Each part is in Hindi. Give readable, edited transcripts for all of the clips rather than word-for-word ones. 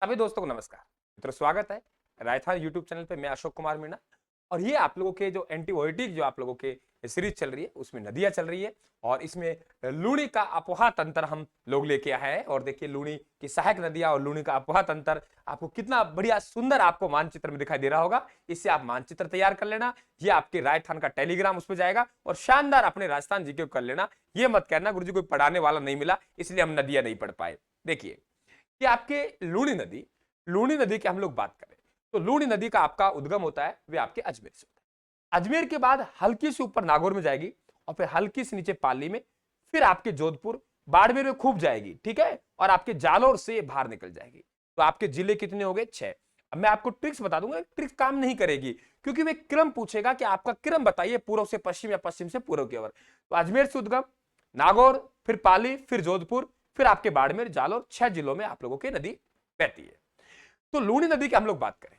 सभी दोस्तों को नमस्कार। मित्रों, स्वागत है रायथान यूट्यूब चैनल पे। मैं अशोक कुमार मीणा और ये आप लोगों के जो एंटीबायोटिक जो आप लोगों के सीरीज चल रही है उसमें नदियां चल रही है और इसमें लूणी का अपोहा तंत्र हम लोग लेके आए हैं। और देखिए लूणी की सहायक नदियां और लूणी का अपोहा तंत्र आपको कितना बढ़िया सुंदर आपको मानचित्र में दिखाई दे रहा होगा। इससे आप मानचित्र तैयार कर लेना। ये आपके राजस्थान का टेलीग्राम उस पर जाएगा और शानदार अपने राजस्थान जी के कर लेना। ये मत कहना गुरु जी कोई पढ़ाने वाला नहीं मिला इसलिए हम नदियां नहीं पढ़ पाए। देखिए कि आपके लूणी नदी की हम लोग बात करें तो लूणी नदी का आपका उद्गम होता है वे आपके अजमेर से होता है। अजमेर के बाद हल्की सी ऊपर नागौर में जाएगी और फिर हल्की सी नीचे पाली में, फिर आपके जोधपुर बाड़मेर में खूब जाएगी, ठीक है, और आपके जालोर से बाहर निकल जाएगी। तो आपके जिले कितने हो गए? 6। अब मैं आपको ट्रिक्स बता दूंगा, ट्रिक्स काम नहीं करेगी क्योंकि वे क्रम पूछेगा कि आपका क्रम बताइए पूर्व से पश्चिम या पश्चिम से पूर्व की ओर। तो अजमेर से उद्गम, नागौर, फिर पाली, फिर जोधपुर, फिर आपके बाड़मेर, जालोर, 6 जिलों में आप लोगों की नदी बहती है। तो लूणी नदी की हम लोग बात करें,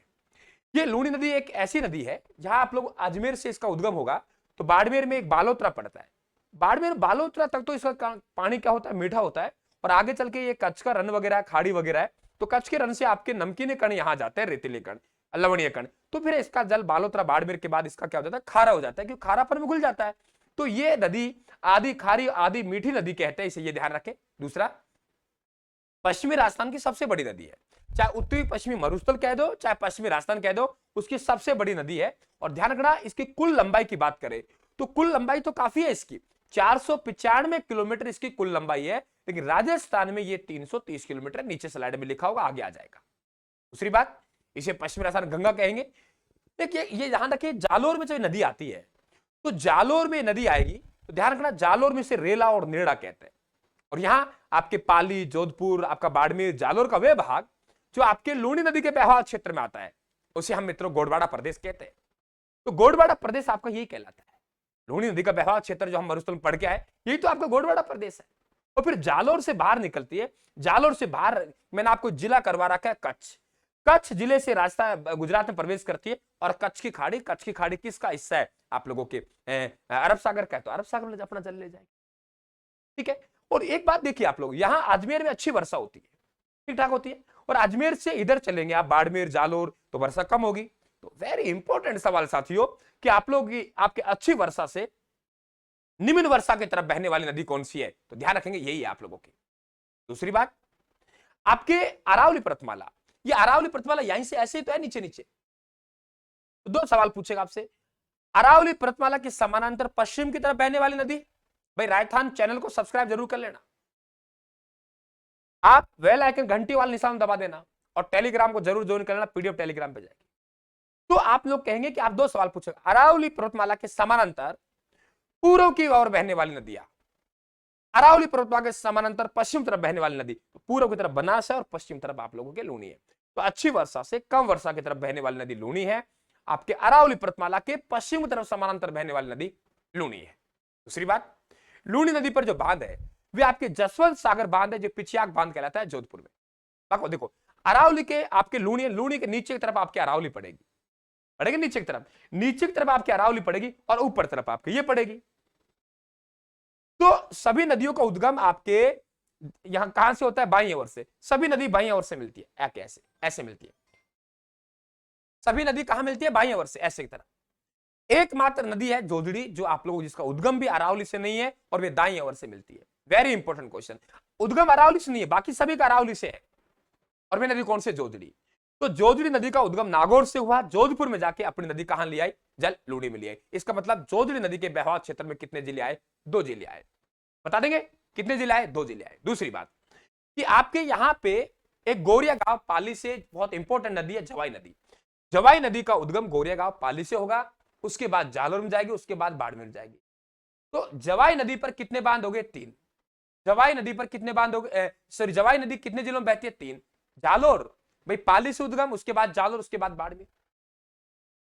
ये लूणी नदी एक ऐसी नदी है जहां आप लोग अजमेर से इसका उद्गम होगा तो बाड़मेर में एक बालोतरा पड़ता है। बाड़मेर बालोतरा तक तो इसका पानी क्या होता है? मीठा होता है। और आगे चल के ये कच्छ का रन वगैरह खाड़ी वगैरह है तो कच्छ के रन से आपके नमकीने कण यहां जाते हैं, रेतीले कण, लवणीय कण। तो फिर इसका जल बालोतरा बाड़मेर के बाद इसका क्या हो जाता है? खारा हो जाता है, क्योंकि खारापन में घुल जाता है। तो ये नदी आधी खारी आधी मीठी नदी कहते हैं, इसे ये ध्यान रखें। दूसरा, पश्चिमी राजस्थान की सबसे बड़ी नदी है, चाहे उत्तरी पश्चिमी मरुस्थल कह दो चाहे पश्चिमी राजस्थान कह दो, उसकी सबसे बड़ी नदी है। और ध्यान रखना, इसकी कुल लंबाई की बात करें तो कुल लंबाई तो काफी है इसकी, 495 किलोमीटर इसकी कुल लंबाई है। लेकिन राजस्थान में ये 330 किलोमीटर, नीचे स्लाइड में लिखा होगा, आगे आ जाएगा। दूसरी बात, इसे पश्चिमी राजस्थान गंगा कहेंगे। देखिए ये ध्यान रखिए, जालोर में जो नदी आती है तो जालोर में नदी आएगी तो ध्यान रखना, जालोर में से रेला और नेड़ा कहते हैं। और यहां आपके पाली, जोधपुर, आपका बाड़मेर, जालोर का वे भाग जो आपके लूणी नदी के बहाव क्षेत्र में आता है उसे हम मित्रों गोडवाड़ा प्रदेश कहते हैं। तो गोडवाड़ा प्रदेश आपका यही कहलाता है। लूणी नदी का बहाव क्षेत्र जो हम मरुस्थल में पढ़ के आए, यही तो आपका गोडवाड़ा प्रदेश है। और फिर जालोर से बाहर निकलती है। जालोर से बाहर मैंने आपको जिला करवा रखा है कच्छ। कच्छ जिले से राजस्थान गुजरात में प्रवेश करती है। और कच्छ की खाड़ी किसका हिस्सा है? आप लोगों के अरब सागर का है, तो अरब सागर में अपना जल ले जाएगी, ठीक है। और एक बात देखिए, आप लोग यहां अजमेर में अच्छी वर्षा होती है, ठीक ठाक होती है। और अजमेर से इधर चलेंगे आप बाड़मेर, जालोर, तो वर्षा कम होगी। तो वेरी इंपॉर्टेंट सवाल साथियों कि आप लोग आपके अच्छी वर्षा से निम्न वर्षा की तरफ बहने वाली नदी कौन सी है? तो ध्यान रखेंगे यही है आप लोगों की। दूसरी बात, आपके अरावली पर्वतमाला, ये अरावली पर्वतमाला यहीं से ऐसे ही तो है, नीचे नीचे। तो दो सवाल पूछेगा आपसे, अरावली पर्वतमाला के समानांतर पश्चिम की तरफ बहने वाली नदी। भाई राजस्थान चैनल को सब्सक्राइब जरूर कर लेना, आप बेल आइकन घंटी वाला निशान दबा देना और टेलीग्राम को जरूर ज्वाइन कर लेना, पीडीएफ टेलीग्राम पे जाएगी। तो आप लोग कहेंगे कि आप दो सवाल पूछेंगे, अरावली पर्वतमाला के समानांतर पूर्व की ओर बहने वाली नदियां, अरावली पर्वतमाला के समानांतर पश्चिम तरफ बहने वाली नदी, पूर्व की तरफ बनास है और पश्चिम तरफ आप लोगों के लूणी है। तो अच्छी वर्षा से कम वर्षा की तरफ बहने वाली नदी लूणी है। आपके अरावली पर्वतमाला के पश्चिम तरफ समानांतर बहने वाली नदी लूणी है। दूसरी बात, लूणी नदी पर जो बांध है वे आपके जसवंत सागर बांध है, जो पिछियाक बांध कहलाता है जोधपुर में। देखो अरावली के आपके लूणी के नीचे की तरफ आपकी अरावली पड़ेगी, नीचे की तरफ आपकी अरावली पड़ेगी और ऊपर तरफ आपकी ये पड़ेगी। तो सभी नदियों का उद्गम आपके यहां कहां से होता है? बाईं ओर से। सभी नदी बाईं ओर से मिलती है, ऐसे ऐसे मिलती है। सभी नदी कहां मिलती है? बाईं ओर से, ऐसे की तरह। एकमात्र नदी है जोजड़ी, जो आप लोगों जिसका उद्गम भी अरावली से नहीं है और वे दाईं ओर से मिलती है। वेरी इंपॉर्टेंट क्वेश्चन, उद्गम अरावली से नहीं है, बाकी सभी का अरावली से है। और वे नदी कौन से? जोजड़ी। तो जोजड़ी नदी का उद्गम नागौर से हुआ, जोधपुर में जाके अपनी नदी कहां ले आई? जल लूणी में ले आई। इसका मतलब जोजड़ी नदी के बहाव क्षेत्र में कितने जिले आए? 2 जिले आए। बता देंगे कितने जिले आए? 2 जिले आए। दूसरी बात कि आपके यहां पे एक गोरिया गांव पाली से बहुत इंपॉर्टेंट नदी है, जवाई नदी। जवाई नदी का उद्गम गोरिया गांव पाली से होगा, उसके बाद जालोर में जाएगी, उसके बाद बाड़मेर जाएगी। तो जवाई नदी पर कितने बांध हो गए? 3। जवाई नदी पर कितने बांध हो गए? सॉरी, जवाई नदी कितने जिलों में बहती है? 3। जालोर, भाई पाली से उद्गम, उसके बाद जालोर, उसके बाद बाड़मेर।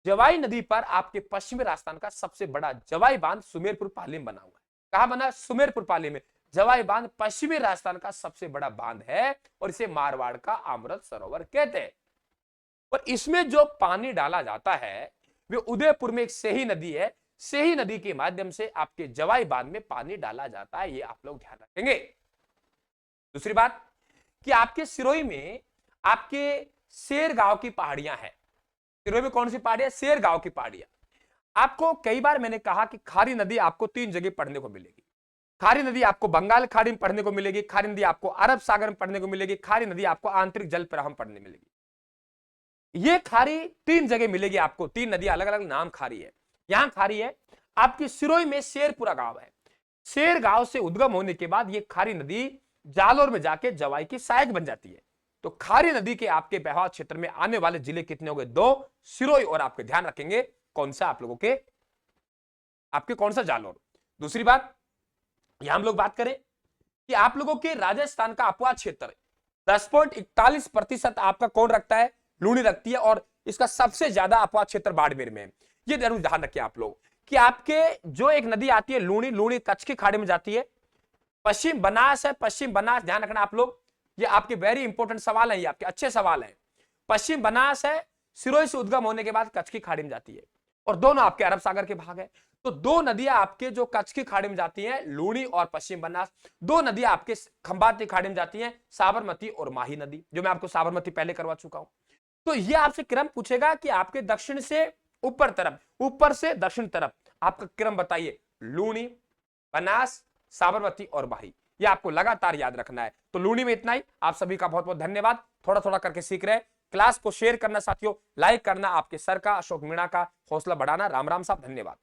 जवाई नदी पर आपके पश्चिमी राजस्थान का सबसे बड़ा जवाई बांध सुमेरपुर पाली में बना हुआ है। कहां बना? सुमेरपुर पाली में। जवाई बांध पश्चिमी राजस्थान का सबसे बड़ा बांध है और इसे मारवाड़ का अमृत सरोवर कहते हैं। और इसमें जो पानी डाला जाता है वे उदयपुर में एक सेही नदी है, सेही नदी के माध्यम से आपके जवाई बांध में पानी डाला जाता है, ये आप लोग ध्यान रखेंगे। दूसरी बात कि आपके सिरोही में आपके शेरगांव की पहाड़ियां हैं। सिरोही में कौन सी पहाड़ियां? शेरगांव की पहाड़ियां। आपको कई बार मैंने कहा कि खारी नदी आपको 3 जगह पढ़ने को मिलेगी। खारी नदी आपको बंगाल खाड़ी में पढ़ने को मिलेगी, खारी नदी आपको अरब सागर में पढ़ने को मिलेगी, खारी नदी आपको आंतरिक जल प्रवाह में पढ़ने मिलेगी। ये खारी 3 जगह मिलेगी आपको, 3 नदी अलग अलग नाम खारी है। यहां खारी है आपकी सिरोही में शेरपुरा गांव है। शेर गांव से उद्गम होने के बाद ये खारी नदी जालोर में जाके जवाई की सहायक बन जाती है। तो खारी नदी के आपके बहाव क्षेत्र में आने वाले जिले कितने हो गए? 2, सिरोही और आपके ध्यान रखेंगे कौन सा आप लोगों के, आपके कौन सा? जालोर। दूसरी बात यहां हम लोग बात करें कि आप लोगों के राजस्थान का अपवाद क्षेत्र 10.41% आपका कौन रखता है? लूणी रखती है, और इसका सबसे ज्यादा अपवाद क्षेत्र बाड़मेर में है। ये जरूर ध्यान रखिए आप लोग कि आपके जो एक नदी आती है लूणी, लूणी कच्छ की खाड़ी में जाती है। पश्चिम बनास है, पश्चिम बनास ध्यान रखना आप लोग, ये आपके वेरी इंपॉर्टेंट सवाल है, ये आपके अच्छे सवाल है। पश्चिम बनास है, सिरोही से उद्गम होने के बाद कच्छ की खाड़ी में जाती है, और दोनों आपके अरब सागर के भाग है। तो 2 नदियां आपके जो कच्छ की खाड़ी में जाती हैं, लूणी और पश्चिम बनास। 2 नदियां आपके खंभात की खाड़ी में जाती हैं, साबरमती और माही नदी, जो मैं आपको साबरमती पहले करवा चुका हूं। तो ये आपसे क्रम पूछेगा कि आपके दक्षिण से ऊपर तरफ, ऊपर से दक्षिण तरफ आपका क्रम बताइए। लूणी, बनास, साबरमती और माही, ये आपको लगातार याद रखना है। तो लूणी में इतना ही। आप सभी का बहुत बहुत धन्यवाद। थोड़ा थोड़ा करके सीख रहे हैं। क्लास को शेयर करना साथियों, लाइक करना, आपके सर का, अशोक मीणा का हौसला बढ़ाना। राम राम साहब, धन्यवाद।